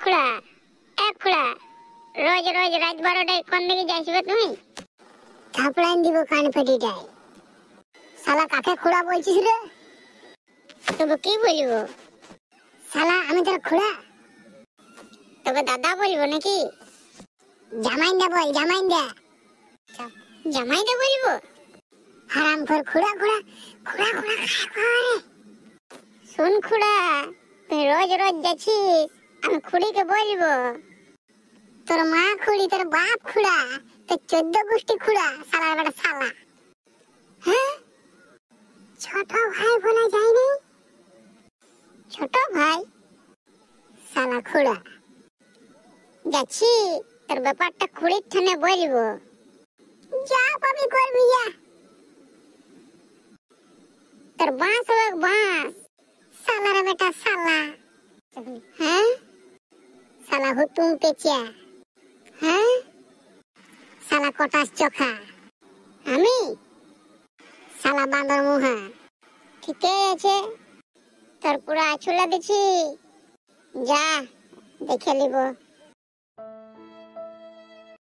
খুড়া খুড়া রোজ রোজ রাত 12টায় কোন দিকে যাইছো তুমি? থাপড়াইন দিব কান ফাটিটাই। শালা কাকে খুড়া বলছিস রে? তবে কি বলবো? শালা আমি তোর খুড়া। তবে দাদা বলবো নাকি? জামাইন্দা বল, জামাইন্দা। জামাইন্দা বলবো? হারামখোর খুড়া খুড়া খুড়া খুড়া করে। শুন খুড়া, তুই রোজ রোজ যাচ্ছিস, আমি খুড়িকে বলবো। তোর মা খুড়ি, তোর বাপ খুড়া, তোর 14 গোষ্ঠী খুড়া, শালার বেটা শালা। হ্যাঁ, ছোট ভাই বলা যায় না? ছোট ভাই শালা খুড়া। যাচ্ছি, তোর ব্যাপারটা খুড়ির ঠানে বলবো। যা পাবি করবি যা। তোর বাঁশ হবে বাঁশ, শালার বেটা শালা। হ্যাঁ, শালা হুতুম পেঁচিয়া। হ্যাঁ, শালা কটাস চোখা। আমি শালা বাঁদর মুহা। ঠিকই আছে, তোর পুরা আছুলা দিছি, যা দেখে নিব।